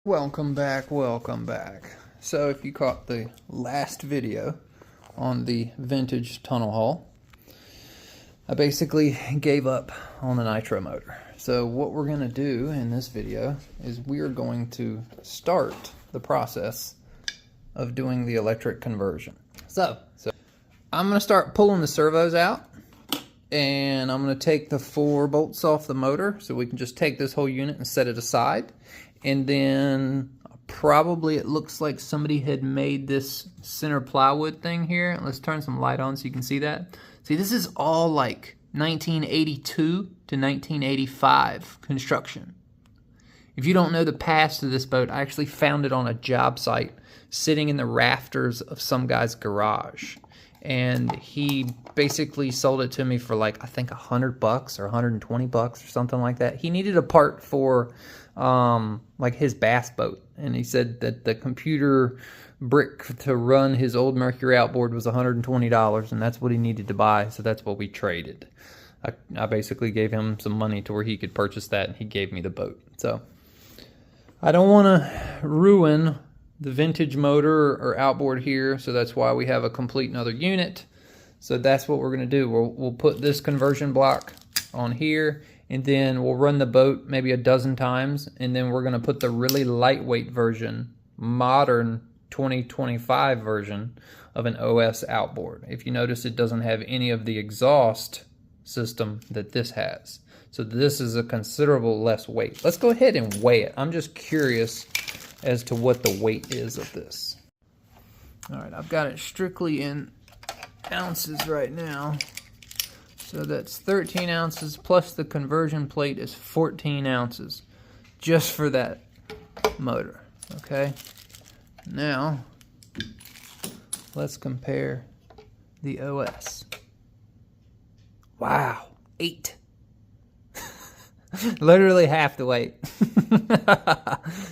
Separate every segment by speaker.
Speaker 1: Welcome back, welcome back. So if you caught the last video on the vintage tunnel hull, I basically gave up on the nitro motor. So what we're going to do in this video is we are going to start the process of doing the electric conversion. So I'm going to start pulling the servos out, and I'm going to take the 4 bolts off the motor so we can just take this whole unit and set it aside. And then probably it looks like somebody had made this center plywood thing here. Let's turn some light on so you can see that. See, this is all like 1982 to 1985 construction. If you don't know the past of this boat, I actually found it on a job site sitting in the rafters of some guy's garage. And he basically sold it to me for like, I think $100 or $120 or something like that. He needed a part for like his bass boat, and he said that the computer brick to run his old Mercury outboard was $120, and that's what he needed to buy, so that's what we traded. I basically gave him some money to where he could purchase that, and he gave me the boat. So I don't want to ruin the vintage motor or outboard here, so that's why we have a complete another unit. So that's what we're going to do. We'll put this conversion block on here, and then we'll run the boat maybe a dozen times, and then we're going to put the really lightweight version, modern 2025 version of an OS outboard. If you notice, it doesn't have any of the exhaust system that this has. So this is a considerable less weight. Let's go ahead and weigh it. I'm just curious as to what the weight is of this. All right, I've got it strictly in ounces right now. So that's 13 ounces plus the conversion plate is 14 ounces just for that motor. Okay, now let's compare the OS. Wow, 8. Literally half the weight.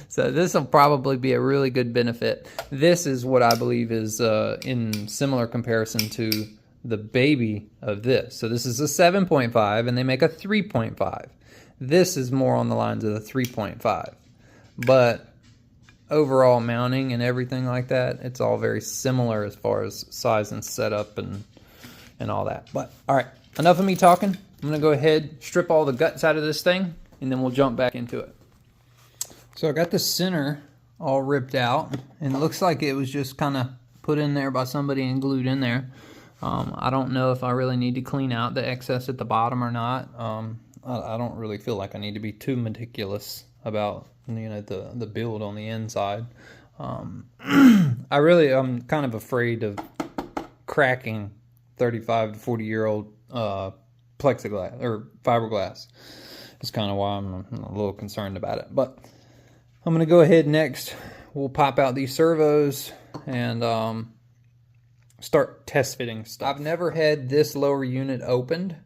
Speaker 1: So this will probably be a really good benefit. This is what I believe is in similar comparison to the baby of this. So this is a 7.5, and they make a 3.5. This is more on the lines of the 3.5. But overall mounting and everything like that, it's all very similar as far as size and setup and all that. But all right, enough of me talking. I'm gonna go ahead, strip all the guts out of this thing, and then we'll jump back into it. So I got the center all ripped out, and it looks like it was just kind of put in there by somebody and glued in there. I don't know if I really need to clean out the excess at the bottom or not. I don't really feel like I need to be too meticulous about, you know, the build on the inside. I'm kind of afraid of cracking 35 to 40-year-old plexiglass or fiberglass. That's kind of why I'm a little concerned about it. But I'm going to go ahead next. We'll pop out these servos and start test fitting stuff. I've never had this lower unit opened,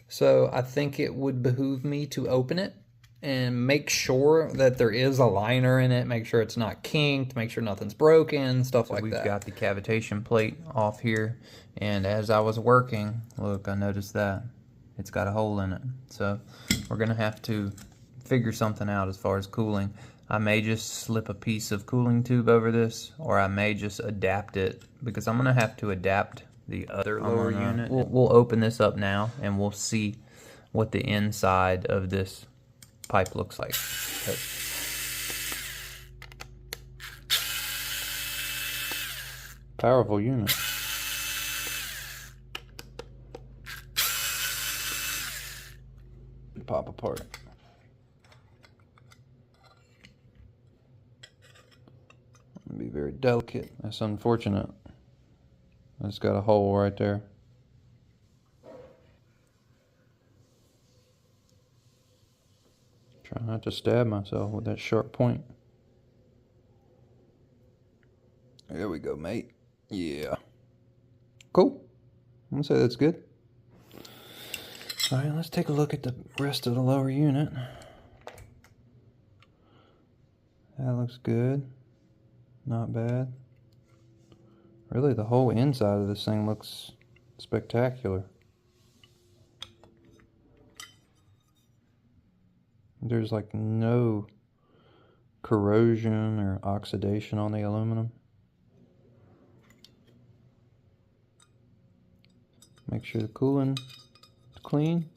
Speaker 1: so I think it would behoove me to open it and make sure that there is a liner in it, make sure it's not kinked, make sure nothing's broken, stuff like that. We've got the cavitation plate off here, and as I was working, look, I noticed that it's got a hole in it. So we're gonna have to figure something out as far as cooling. I may just slip a piece of cooling tube over this, or I may just adapt it, because I'm gonna have to adapt the other lower unit. We'll open this up now, and we'll see what the inside of this pipe looks like. Powerful unit. Pop apart. Be very delicate. That's unfortunate. It's got a hole right there. Try not to stab myself with that sharp point. There we go, mate. Yeah. Cool. I'm gonna say that's good. All right, let's take a look at the rest of the lower unit. That looks good. Not bad. Really, the whole inside of this thing looks spectacular. There's like no corrosion or oxidation on the aluminum. Make sure the cooling is clean.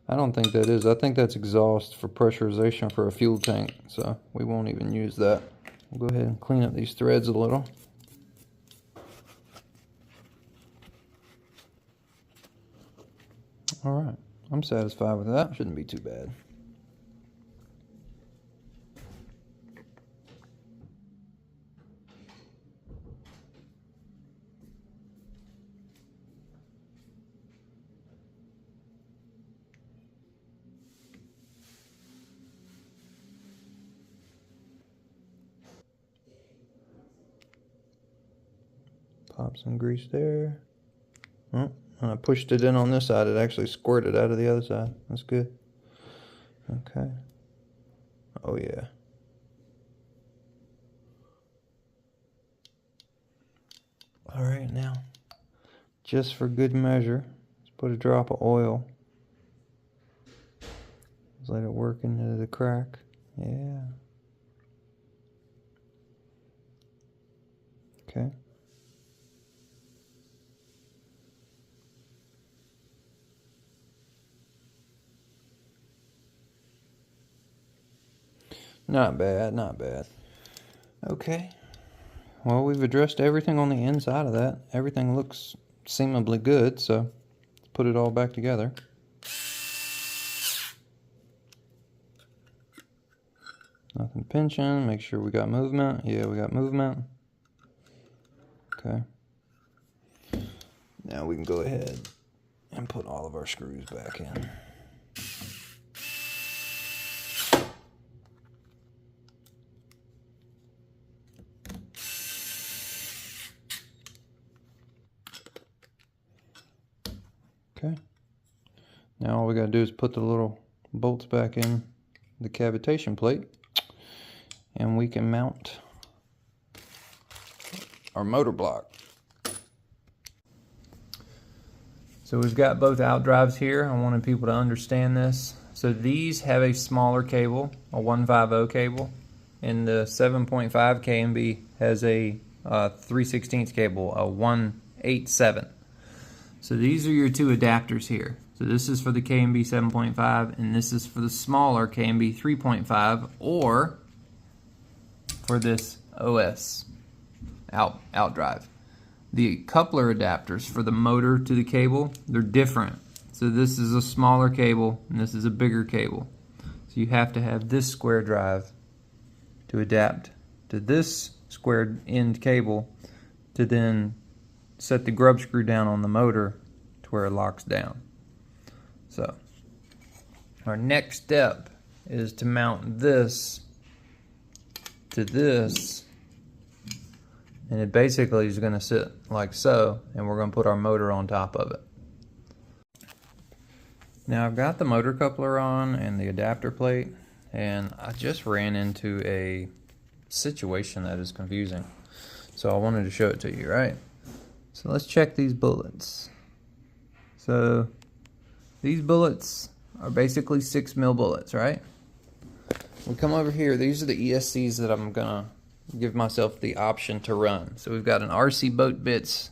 Speaker 1: I don't think that is. I think that's exhaust for pressurization for a fuel tank, so we won't even use that. We'll go ahead and clean up these threads a little. Alright, I'm satisfied with that. Shouldn't be too bad. Pop some grease there. Oh, when I pushed it in on this side, it actually squirted out of the other side. That's good. Okay. Oh yeah. All right, now, just for good measure, let's put a drop of oil. Just let it work into the crack. Yeah. Okay. Not bad, not bad. Okay. Well, we've addressed everything on the inside of that. Everything looks seemingly good, so let's put it all back together. Nothing pinching. Make sure we got movement. Yeah, we got movement. Okay. Now we can go ahead and put all of our screws back in. Okay. Now all we gotta do is put the little bolts back in the cavitation plate, and we can mount our motor block. So we've got both outdrives here. I wanted people to understand this. So these have a smaller cable, a 150 cable, and the 7.5 K&B has a 3/16 cable, a 187. So these are your two adapters here. So this is for the K&B 7.5, and this is for the smaller K&B 3.5, or for this OS outdrive. The coupler adapters for the motor to the cable, they're different. So this is a smaller cable, and this is a bigger cable. So you have to have this square drive to adapt to this square end cable to then set the grub screw down on the motor to where it locks down. So our next step is to mount this to this, and it basically is going to sit like so, and we're going to put our motor on top of it. Now I've got the motor coupler on and the adapter plate, and I just ran into a situation that is confusing, so I wanted to show it to you, right? So let's check these bullets. So these bullets are basically 6mm bullets, right? We come over here, these are the ESCs that I'm gonna give myself the option to run. So we've got an RC Boat Bitz,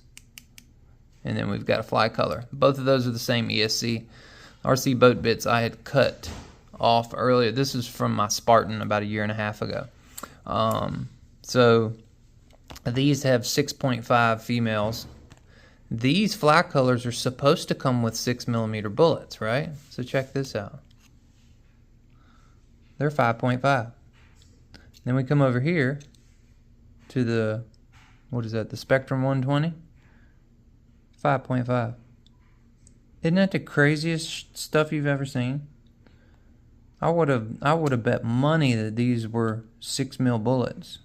Speaker 1: and then we've got a fly color. Both of those are the same ESC. RC Boat Bitz I had cut off earlier. This is from my Spartan about 1.5 years ago. So these have 6.5 females. These fly colors are supposed to come with 6mm bullets, right? So check this out. They're 5.5. Then we come over here to the, what is that, the Spectrum 120? 5.5. Isn't that the craziest stuff you've ever seen? I would have bet money that these were 6mm bullets.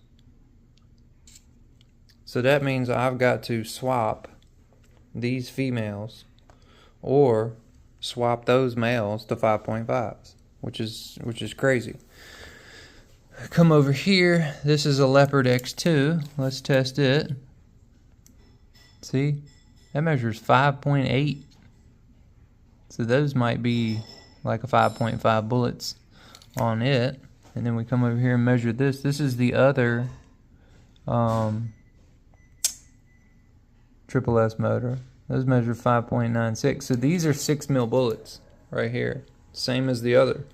Speaker 1: So that means I've got to swap these females or swap those males to 5.5s, which is crazy. Come over here. This is a Leopard X2. Let's test it. See? That measures 5.8. So those might be like a 5.5 bullets on it. And then we come over here and measure this. This is the other triple S motor. Those measure 5.96. So these are 6 mil bullets right here. Same as the other.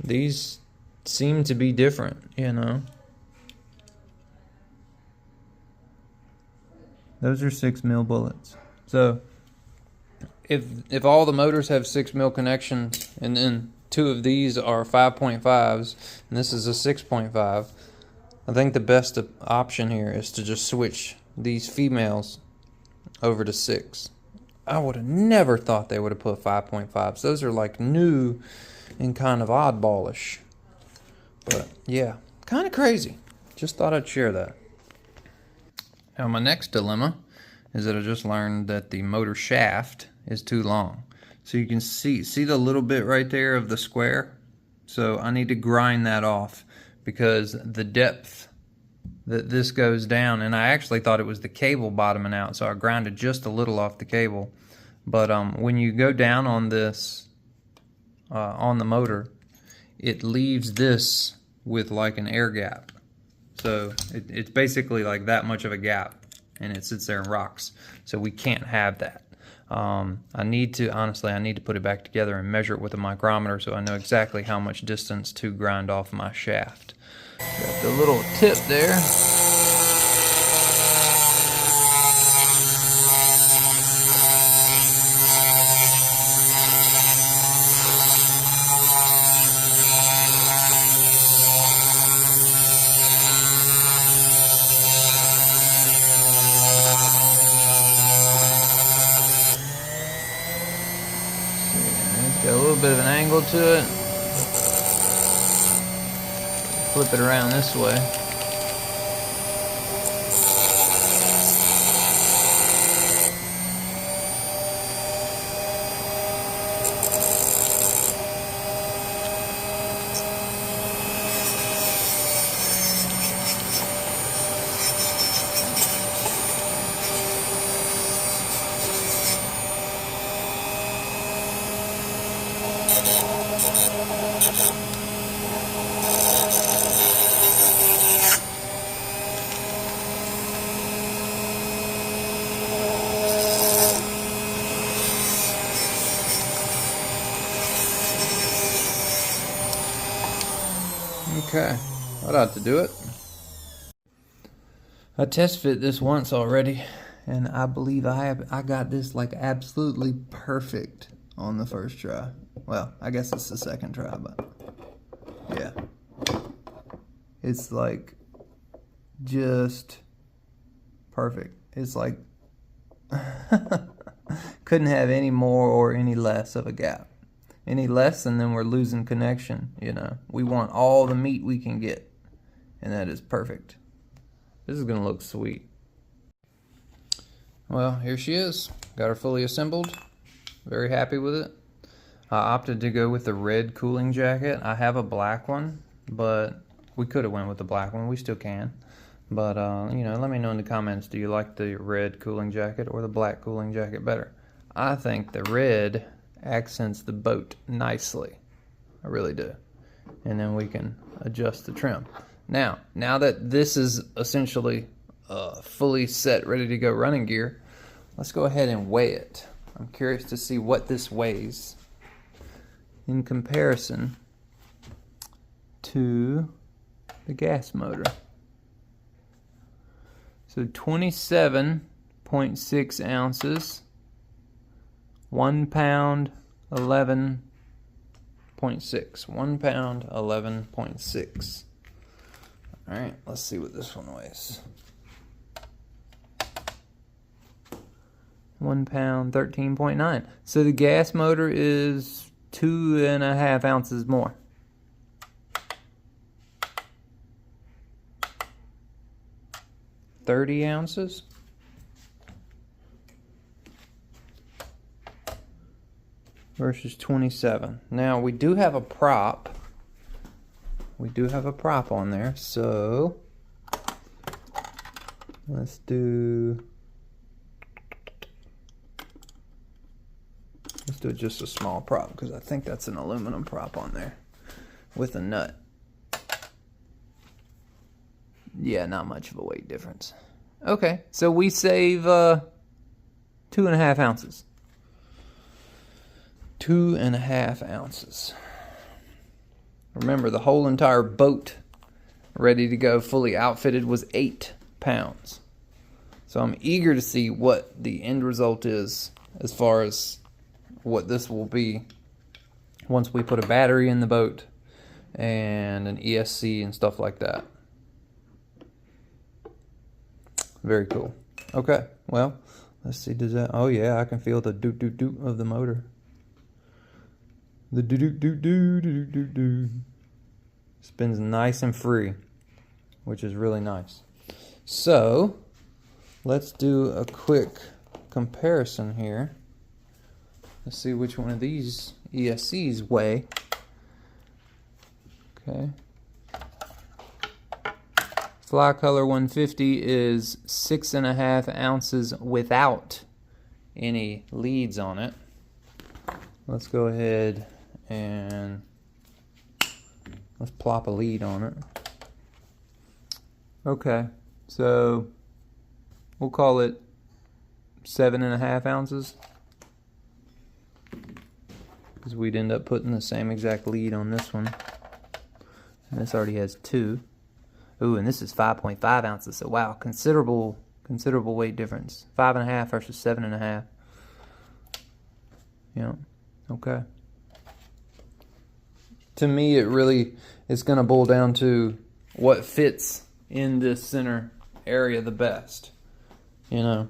Speaker 1: These seem to be different, you know. Those are 6 mil bullets. So if all the motors have 6 mil connections and then 2 of these are 5.5s and this is a 6.5, I think the best option here is to just switch these females over to 6. I would have never thought they would have put 5.5s. Those are like new and kind of oddballish. But yeah, kind of crazy. Just thought I'd share that. Now my next dilemma is that I just learned that the motor shaft is too long. So you can see the little bit right there of the square? So I need to grind that off because the depth that this goes down, and I actually thought it was the cable bottoming out, so I grounded just a little off the cable. But when you go down on this, on the motor, it leaves this with like an air gap. So it's basically like that much of a gap, and it sits there and rocks. So we can't have that. I need to put it back together and measure it with a micrometer so I know exactly how much distance to grind off my shaft. Got the little tip there. Got a little bit of an angle to it. Flip it around this way. Okay, that ought to do it. I test fit this once already, and I believe I got this like absolutely perfect on the first try. Well, I guess it's the second try, but yeah. It's like just perfect. It's like couldn't have any more or any less of a gap. Any less, and then we're losing connection, you know. We want all the meat we can get, and that is perfect. This is gonna look sweet. Well, here she is. Got her fully assembled. Very happy with it. I opted to go with the red cooling jacket. I have a black one, but we could have went with the black one. We still can. But, you know, let me know in the comments, do you like the red cooling jacket or the black cooling jacket better? I think the red accents the boat nicely. I really do. And then we can adjust the trim. Now that this is essentially fully set, ready to go running gear, let's go ahead and weigh it. I'm curious to see what this weighs in comparison to the gas motor. So 27.6 ounces. 1 pound, 11.6. 1 pound, 11.6. All right, let's see what this one weighs. 1 pound, 13.9. So the gas motor is 2.5 ounces more. $30 ounces. Versus 27. Now we do have a prop. We do have a prop on there, so let's do just a small prop because I think that's an aluminum prop on there with a nut. Yeah, not much of a weight difference. Okay, so we save 2.5 ounces. 2.5 ounces. Remember, the whole entire boat ready to go, fully outfitted, was 8 pounds. So I'm eager to see what the end result is as far as what this will be once we put a battery in the boat and an ESC and stuff like that. Very cool. Okay, well, let's see, does that, oh yeah, I can feel the doot doot doot of the motor. The doot doot doot doot doot doot doot. Spins nice and free, which is really nice. So, let's do a quick comparison here. Let's see which one of these ESCs weigh. Okay. Fly Color 150 is 6.5 ounces without any leads on it. Let's go ahead and let's plop a lead on it. Okay, so we'll call it 7.5 ounces, because we'd end up putting the same exact lead on this one. And this already has 2. Ooh, and this is 5.5 ounces, so wow, considerable weight difference. 5.5 versus 7.5. Yeah, okay. To me, it really is going to boil down to what fits in this center area the best. You know,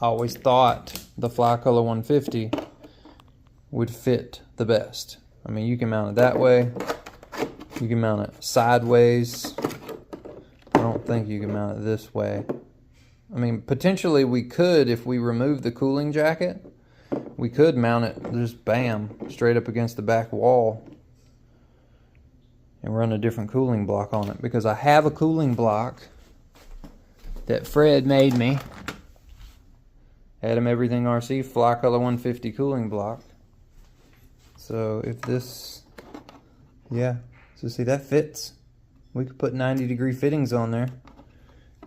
Speaker 1: I always thought the Fly Color 150 would fit the best. I mean, you can mount it that way. You can mount it sideways. I don't think you can mount it this way. I mean, potentially we could, if we remove the cooling jacket, we could mount it just bam, straight up against the back wall and run a different cooling block on it, because I have a cooling block that Fred made me. Adam Everything RC Fly Color 150 cooling block. So if this, yeah, so see, that fits. We could put 90-degree fittings on there,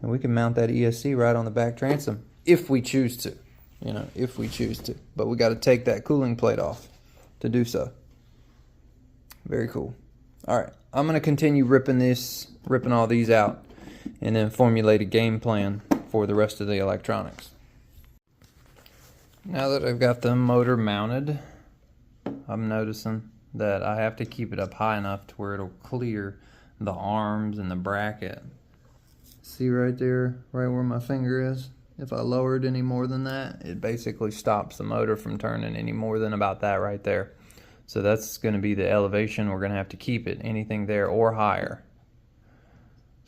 Speaker 1: and we can mount that ESC right on the back transom if we choose to. You know, if we choose to. But we got to take that cooling plate off to do so. Very cool. All right, I'm going to continue ripping all these out, and then formulate a game plan for the rest of the electronics. Now that I've got the motor mounted, I'm noticing that I have to keep it up high enough to where it'll clear the arms and the bracket. See right there, right where my finger is? If I lower it any more than that, it basically stops the motor from turning any more than about that right there. So that's going to be the elevation. We're going to have to keep it anything there or higher.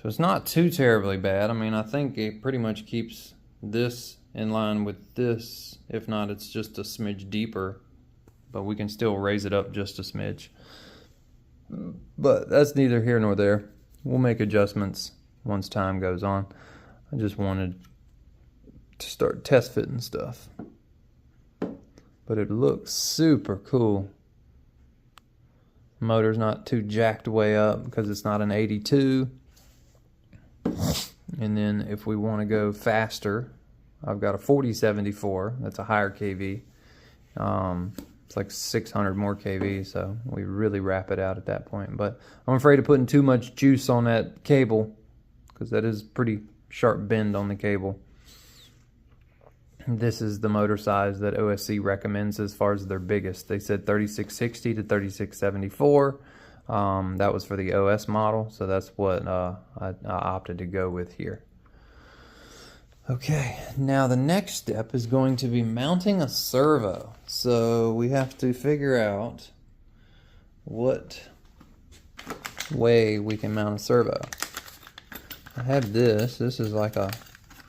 Speaker 1: So it's not too terribly bad. I mean, I think it pretty much keeps this in line with this. If not, it's just a smidge deeper, but we can still raise it up just a smidge. But that's neither here nor there. We'll make adjustments once time goes on. I just wanted to start test fitting stuff. But it looks super cool. Motor's not too jacked way up because it's not an 82. And then if we want to go faster, I've got a 4074. That's a higher kV. It's like 600 more kV, so we really wrap it out at that point. But I'm afraid of putting too much juice on that cable, because that is pretty sharp bend on the cable. This is the motor size that OSC recommends as far as their biggest. They said 3660 to 3674. That was for the OS model, so that's what I opted to go with here. Okay, now the next step is going to be mounting a servo. So we have to figure out what way we can mount a servo. I have this. This is like a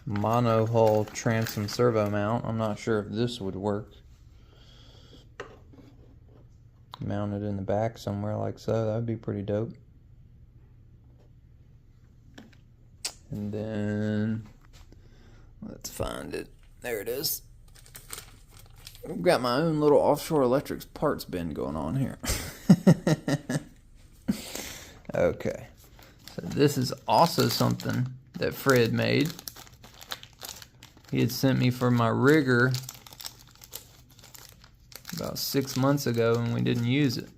Speaker 1: mono-hull transom servo mount. I'm not sure if this would work. Mount it in the back somewhere like so. That would be pretty dope. And then let's find it. There it is. I've got my own little offshore electrics parts bin going on here. Okay. So this is also something that Fred made. He had sent me for my rigger about 6 months ago and we didn't use it.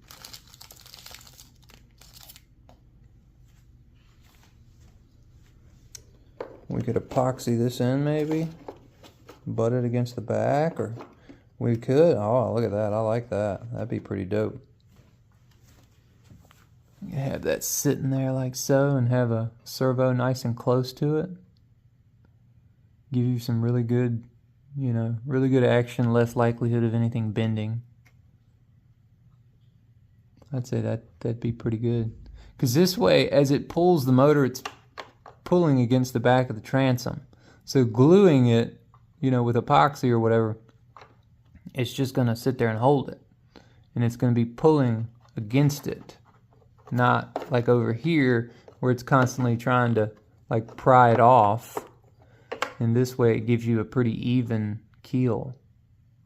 Speaker 1: We could epoxy this in maybe, butt it against the back, or we could, oh look at that, I like that. That'd be pretty dope. You have that sitting there like so and have a servo nice and close to it. Give you some really good, you know, really good action, less likelihood of anything bending. I'd say that'd be pretty good. Because this way, as it pulls the motor, it's pulling against the back of the transom. So gluing it, you know, with epoxy or whatever, it's just going to sit there and hold it. And it's going to be pulling against it. Not like over here where it's constantly trying to like pry it off. And this way it gives you a pretty even keel.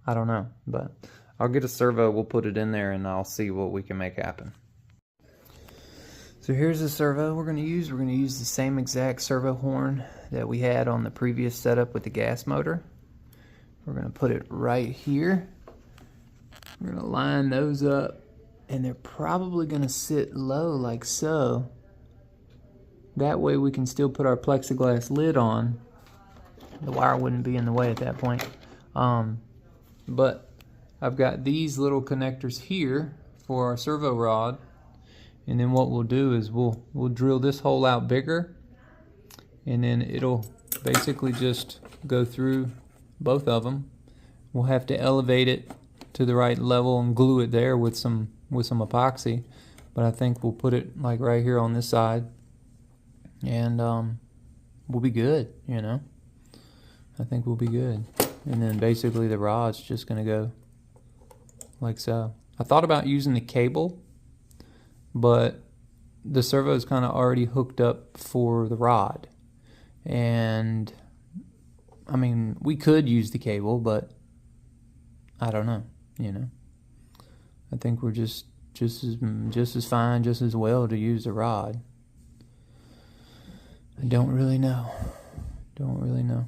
Speaker 1: I don't know, but I'll get a servo, we'll put it in there and I'll see what we can make happen. So here's the servo we're going to use. We're going to use the same exact servo horn that we had on the previous setup with the gas motor. We're going to put it right here. We're going to line those up and they're probably going to sit low like so. That way we can still put our plexiglass lid on. The wire wouldn't be in the way at that point. But I've got these little connectors here for our servo rod. And then what we'll do is we'll drill this hole out bigger, and then it'll basically just go through both of them. We'll have to elevate it to the right level and glue it there with some epoxy, but I think we'll put it like right here on this side, and we'll be good, you know. I think we'll be good. And then basically the rod's just gonna go like so. I thought about using the cable, but the servo is kind of already hooked up for the rod. And I mean, we could use the cable, but I don't know, you know. I think we're just as fine, just as well to use the rod. I don't really know. Don't really know.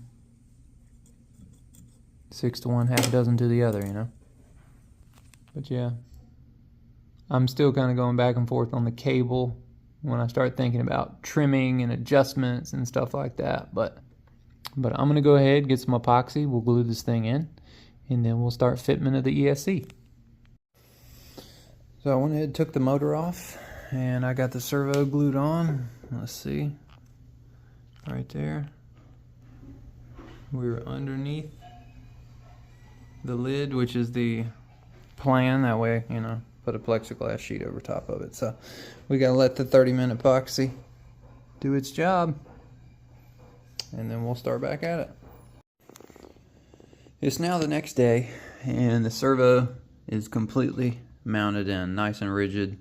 Speaker 1: 6 to 1, half a dozen to the other, you know. But yeah, I'm still kind of going back and forth on the cable when I start thinking about trimming and adjustments and stuff like that. But I'm going to go ahead, get some epoxy, we'll glue this thing in, and then we'll start fitment of the ESC. So I went ahead and took the motor off, and I got the servo glued on. Let's see, right there. We're underneath the lid, which is the plan, that way, you know, put a plexiglass sheet over top of it. So we gotta let the 30-minute epoxy do its job, and then we'll start back at it. It's now the next day, and the servo is completely mounted in, nice and rigid.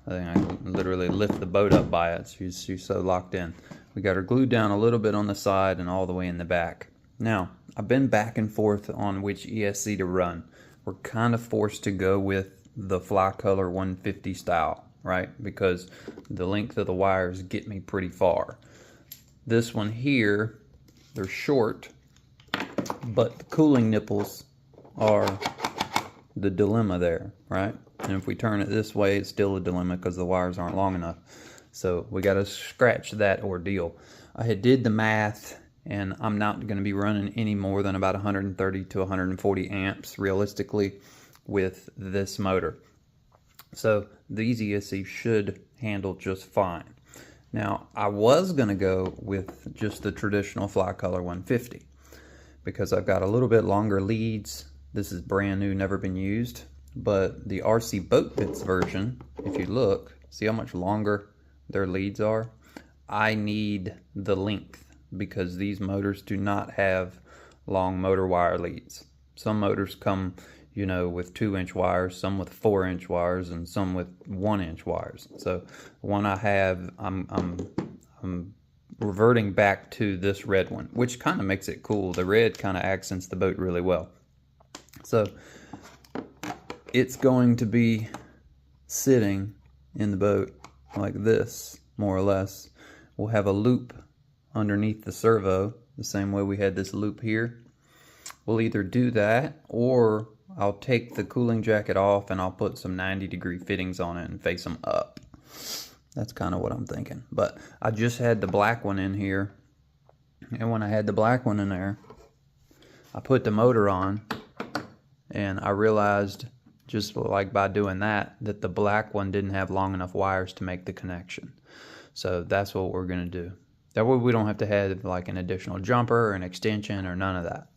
Speaker 1: I think I can literally lift the boat up by it. She's so locked in. We got her glued down a little bit on the side and all the way in the back. Now, I've been back and forth on which ESC to run. We're kind of forced to go with the Fly Color 150 style, right? Because the length of the wires get me pretty far. This one here, they're short, but the cooling nipples are the dilemma there, right? And if we turn it this way, it's still a dilemma because the wires aren't long enough. So we got to scratch that ordeal. I had did the math, and I'm not going to be running any more than about 130 to 140 amps realistically with this motor. So these ESC should handle just fine. Now, I was going to go with just the traditional Fly Color 150 because I've got a little bit longer leads. This is brand new, never been used. But the RC Boat Bitz version, if you look, see how much longer their leads are? I need the length because these motors do not have long motor wire leads. Some motors come, you know, with 2-inch wires, some with 4-inch wires, and some with 1-inch wires. So the one I have, I'm reverting back to this red one, which kind of makes it cool. The red kind of accents the boat really well. So it's going to be sitting in the boat like this, more or less. we'll have a loop underneath the servo, the same way we had this loop here. We'll either do that, or I'll take the cooling jacket off and I'll put some 90-degree fittings on it and face them up. That's kind of what I'm thinking. But I just had the black one in here, and when I had the black one in there, I put the motor on, and I realized, just like by doing that, that the black one didn't have long enough wires to make the connection. So that's what we're going to do. That way we don't have to have like an additional jumper or an extension or none of that.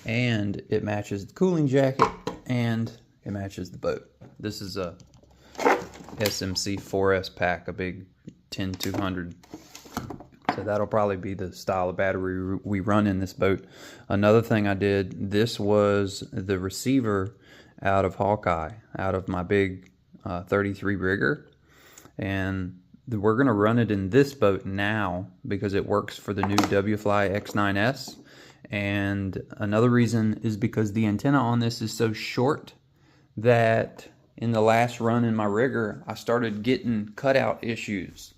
Speaker 1: And it matches the cooling jacket and it matches the boat. This is a SMC 4S pack, a big 10200. So that'll probably be the style of battery we run in this boat. Another thing I did, this was the receiver out of Hawkeye, out of my big 33 rigger. And we're going to run it in this boat now because it works for the new WFly X9S. And another reason is because the antenna on this is so short that in the last run in my rigger, I started getting cutout issues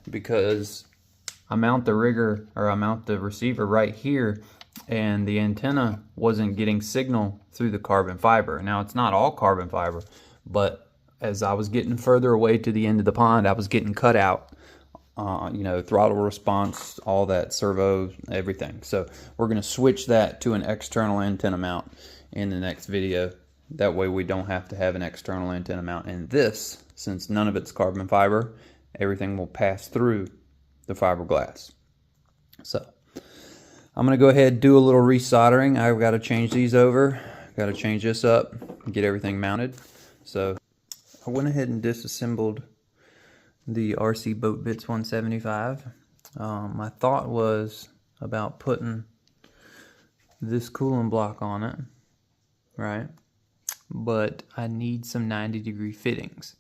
Speaker 1: because I mount the rigger, or I mount the receiver right here, and the antenna wasn't getting signal through the carbon fiber. Now, it's not all carbon fiber, but as I was getting further away to the end of the pond, I was getting cut out. You know, throttle response, all that, servo, everything. So we're going to switch that to an external antenna mount in the next video. That way we don't have to have an external antenna mount. And this, since none of it's carbon fiber, everything will pass through the fiberglass. So I'm going to go ahead and do a little resoldering. I've got to change these over. Got to change this up, get everything mounted. So I went ahead and disassembled the RC Boat Bitz 175. My thought was about putting this cooling block on it, right? But I need some 90-degree fittings.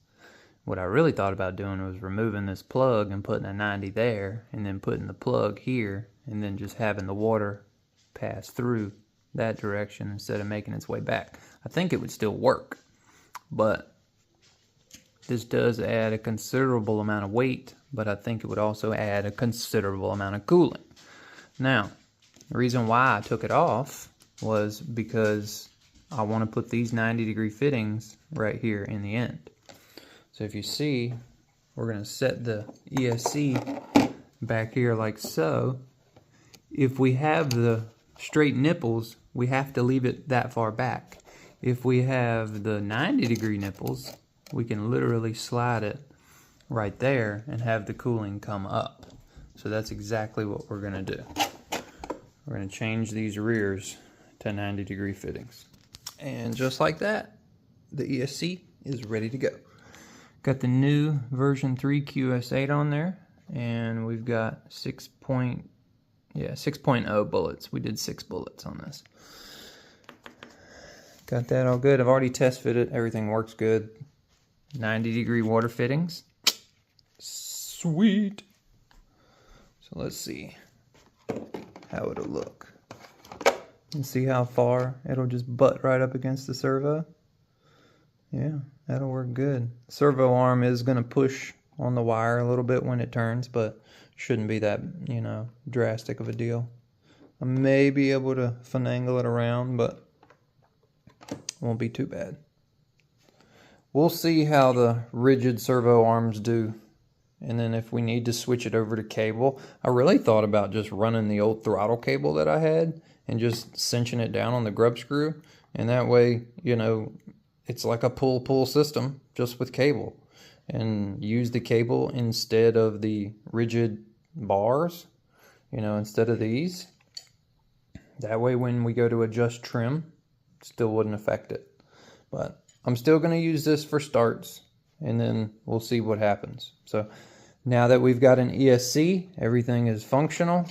Speaker 1: What I really thought about doing was removing this plug and putting a 90 there, and then putting the plug here, and then just having the water pass through that direction instead of making its way back. I think it would still work, but this does add a considerable amount of weight, but I think it would also add a considerable amount of cooling. Now, the reason why I took it off was because I want to put these 90-degree fittings right here in the end. So if you see, we're going to set the ESC back here like so. If we have the straight nipples, we have to leave it that far back. If we have the 90-degree nipples, we can literally slide it right there and have the cooling come up. So that's exactly what we're going to do. We're going to change these rears to 90-degree fittings. And just like that, the ESC is ready to go. Got the new version 3 QS8 on there, and we've got 6.0 bullets. We did 6 bullets on this. Got that all good. I've already test fitted. Everything works good. 90-degree water fittings. Sweet. So let's see how it'll look. And see how far it'll just butt right up against the servo. Yeah, that'll work good. Servo arm is going to push on the wire a little bit when it turns, but shouldn't be that, you know, drastic of a deal. I may be able to finagle it around, but won't be too bad. We'll see how the rigid servo arms do, and then if we need to switch it over to cable. I really thought about just running the old throttle cable that I had and just cinching it down on the grub screw, and that way, you know, it's like a pull-pull system just with cable, and use the cable instead of the rigid bars, you know, instead of these. That way when we go to adjust trim, it still wouldn't affect it. But I'm still going to use this for starts, and then we'll see what happens. So now that we've got an ESC, everything is functional.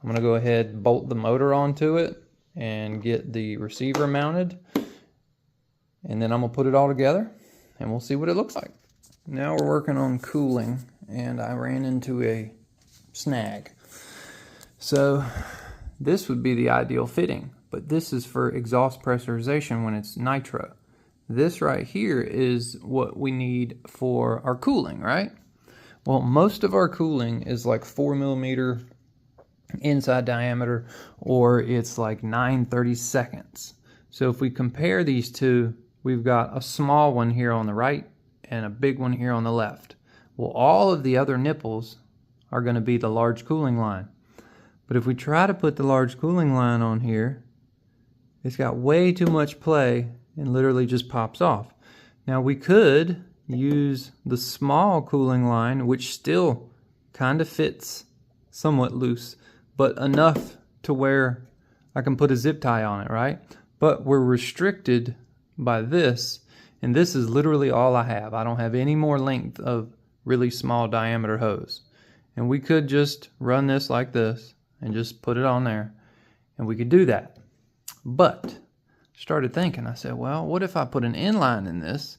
Speaker 1: I'm going to go ahead and bolt the motor onto it and get the receiver mounted. And then I'm going to put it all together, and we'll see what it looks like. Now we're working on cooling, and I ran into a snag. So this would be the ideal fitting, but this is for exhaust pressurization when it's nitro. This right here is what we need for our cooling, right? Well, most of our cooling is like 4mm inside diameter, or it's like 9/32. So if we compare these two, we've got a small one here on the right and a big one here on the left. Well, all of the other nipples are going to be the large cooling line. But if we try to put the large cooling line on here, it's got way too much play and literally just pops off. Now we could use the small cooling line, which still kind of fits somewhat loose, but enough to where I can put a zip tie on it, right? But we're restricted by this, and this is literally all I have. I don't have any more length of really small diameter hose. And we could just run this like this and just put it on there, and we could do that. But started thinking, I said, well, what if I put an inline in this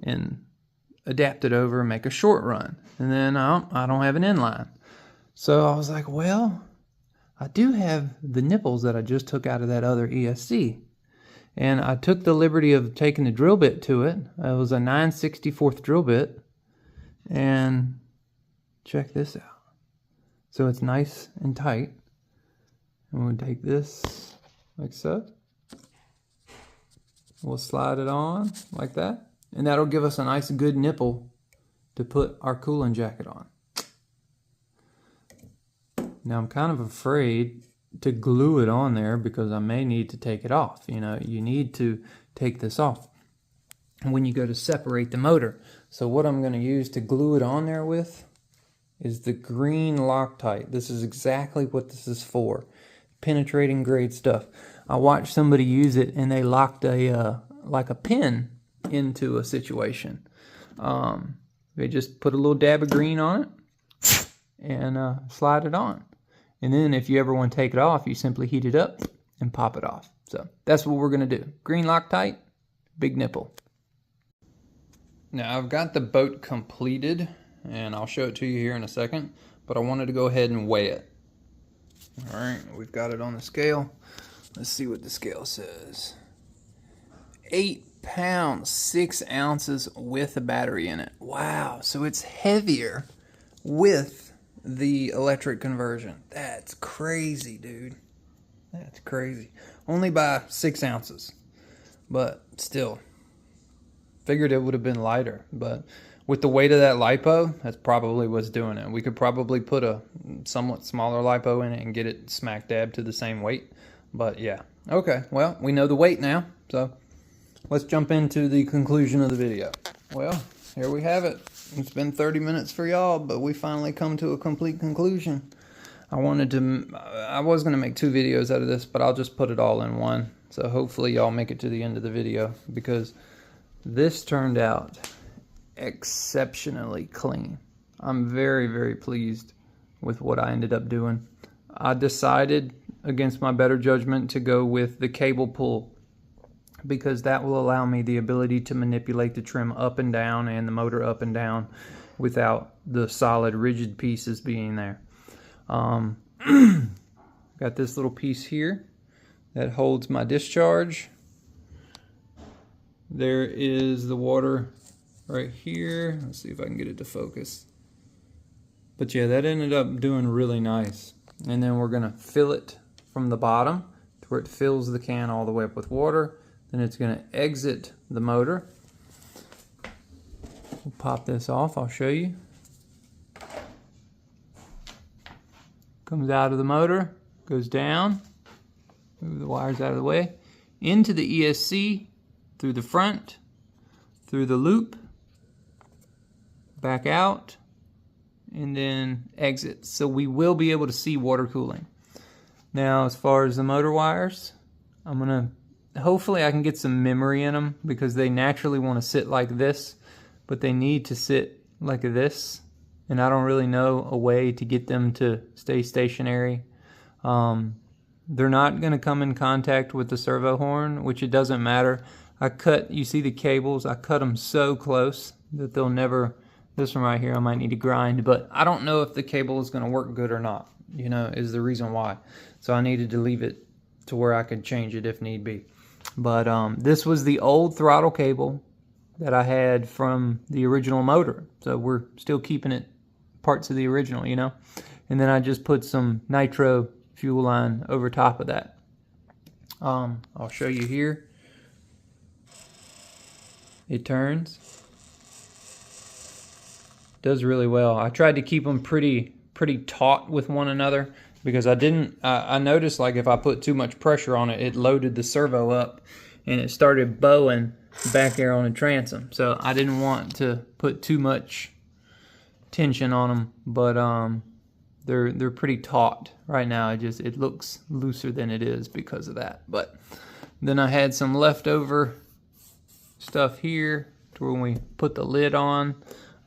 Speaker 1: and adapt it over and make a short run? And then I don't have an inline. So I was like, well, I do have the nipples that I just took out of that other ESC. And I took the liberty of taking the drill bit to it. It was a 9/64 drill bit. And check this out. So it's nice and tight. And we'll take this like so. We'll slide it on like that. And that'll give us a nice good nipple to put our cooling jacket on. Now I'm kind of afraid to glue it on there because I may need to take it off. You know, you need to take this off when you go to separate the motor. So what I'm going to use to glue it on there with is the green Loctite. This is exactly what this is for. Penetrating grade stuff. I watched somebody use it and they locked like a pin into a situation. They just put a little dab of green on it and slide it on. And then if you ever want to take it off, you simply heat it up and pop it off. So that's what we're going to do. Green Loctite, big nipple. Now I've got the boat completed, and I'll show it to you here in a second, but I wanted to go ahead and weigh it. All right, we've got it on the scale. Let's see what the scale says. 8 pounds, 6 ounces with a battery in it. Wow, so it's heavier with the electric conversion. That's crazy, dude. That's crazy. Only by 6 ounces, but still. Figured it would have been lighter, but with the weight of that lipo, that's probably what's doing it. We could probably put a somewhat smaller lipo in it and get it smack dab to the same weight. But yeah, okay, well, we know the weight now, so let's jump into the conclusion of the video. Well, here we have it. It's been 30 minutes for y'all, but we finally come to a complete conclusion. I was going to make 2 videos out of this, but I'll just put it all in one. So hopefully y'all make it to the end of the video, because this turned out exceptionally clean. I'm very, very pleased with what I ended up doing. I decided, against my better judgment, to go with the cable pull, because that will allow me the ability to manipulate the trim up and down and the motor up and down without the solid rigid pieces being there. Got this little piece here that holds my discharge. There is the water right here. Let's see if I can get it to focus. But yeah, that ended up doing really nice. And then we're gonna fill it from the bottom to where it fills the can all the way up with water. Then it's going to exit the motor. We'll pop this off, I'll show you. Comes out of the motor, goes down, move the wires out of the way, into the ESC, through the front, through the loop, back out, and then exit. So we will be able to see water cooling. Now, as far as the motor wires, hopefully I can get some memory in them, because they naturally want to sit like this, but they need to sit like this, and I don't really know a way to get them to stay stationary. They're not going to come in contact with the servo horn, which it doesn't matter. You see the cables, I cut them so close that they'll never, this one right here I might need to grind, but I don't know if the cable is going to work good or not, you know, is the reason why. So I needed to leave it to where I could change it if need be. But this was the old throttle cable that I had from the original motor. So we're still keeping it parts of the original, you know. And then I just put some nitro fuel line over top of that. I'll show you here. It turns. Does really well. I tried to keep them pretty taut with one another because I noticed like if I put too much pressure on it, it loaded the servo up and it started bowing back there on the transom. So I didn't want to put too much tension on them, but they're pretty taut right now. It looks looser than it is because of that. But then I had some leftover stuff here to when we put the lid on.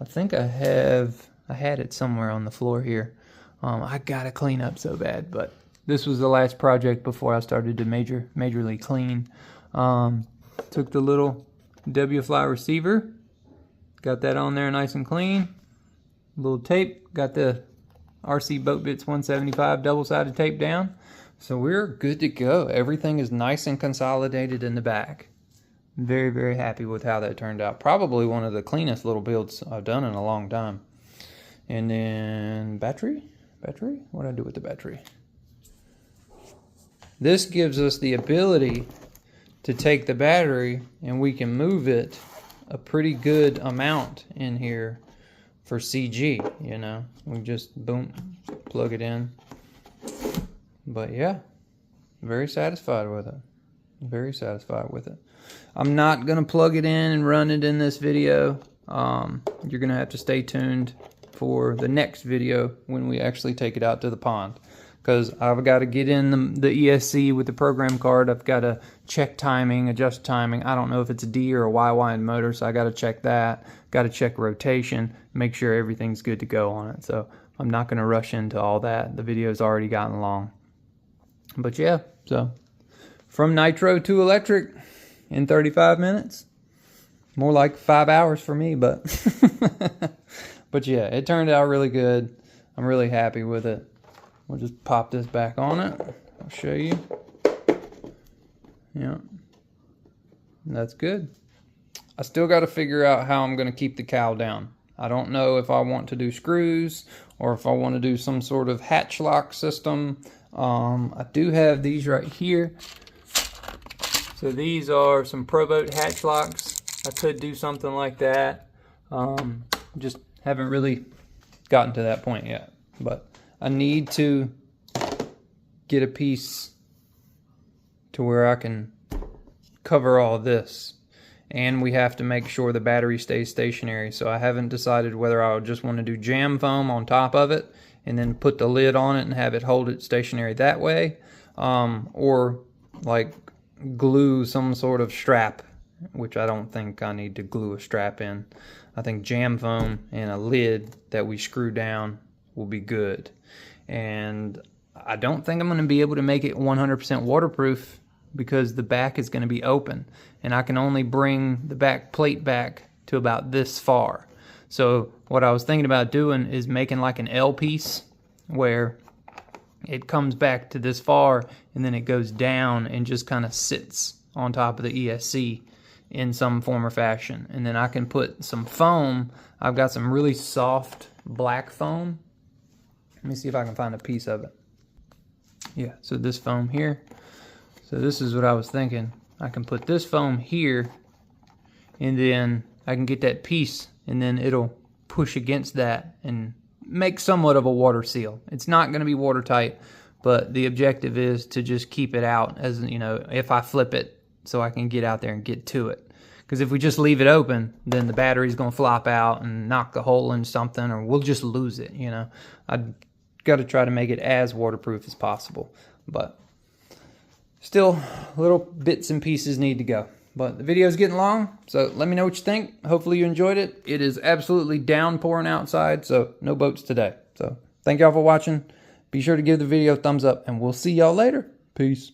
Speaker 1: I think I had it somewhere on the floor here. I gotta clean up so bad, but this was the last project before I started to majorly clean. Took the little W-fly receiver, got that on there nice and clean. Little tape, got the RC Boat Bitz 175 double-sided tape down. So we're good to go. Everything is nice and consolidated in the back. Very, very happy with how that turned out. Probably one of the cleanest little builds I've done in a long time. And then battery? What did I do with the battery? This gives us the ability to take the battery and we can move it a pretty good amount in here for CG, you know. We just, boom, plug it in. But yeah, very satisfied with it. Very satisfied with it. I'm not going to plug it in and run it in this video. You're going to have to stay tuned for the next video when we actually take it out to the pond. Because I've got to get in the ESC with the program card. I've got to check timing, adjust timing. I don't know if it's a D or a Y wind motor, so I got to check that. Got to check rotation, make sure everything's good to go on it. So I'm not going to rush into all that. The video's already gotten long. But yeah, so from nitro to electric in 35 minutes. More like 5 hours for me, but but yeah, it turned out really good. I'm really happy with it. We'll just pop this back on it. I'll show you. Yeah, that's good. I still got to figure out how I'm going to keep the cowl down. I don't know if I want to do screws or if I want to do some sort of hatch lock system. I do have these right here. So these are some Pro Boat hatch locks. I could do something like that. Just haven't really gotten to that point yet. But I need to get a piece to where I can cover all this. And we have to make sure the battery stays stationary. So I haven't decided whether I would just want to do jam foam on top of it and then put the lid on it and have it hold it stationary that way. Or like glue some sort of strap, which I don't think I need to glue a strap in. I think jam foam and a lid that we screw down will be good. And I don't think I'm going to be able to make it 100% waterproof because the back is going to be open and I can only bring the back plate back to about this far. So what I was thinking about doing is making like an L piece where it comes back to this far and then it goes down and just kind of sits on top of the ESC in some form or fashion. And then I can put some foam. I've got some really soft black foam. Let me see if I can find a piece of it. Yeah, so this foam here. So this is what I was thinking. I can put this foam here and then I can get that piece and then it'll push against that and make somewhat of a water seal. It's not going to be watertight, but the objective is to just keep it out as, you know, if I flip it so I can get out there and get to it. Because if we just leave it open, then the battery's going to flop out and knock the hole in something, or we'll just lose it, you know. I've got to try to make it as waterproof as possible. But still, little bits and pieces need to go. But the video's getting long, so let me know what you think. Hopefully you enjoyed it. It is absolutely downpouring outside, so no boats today. So thank y'all for watching. Be sure to give the video a thumbs up, and we'll see y'all later. Peace.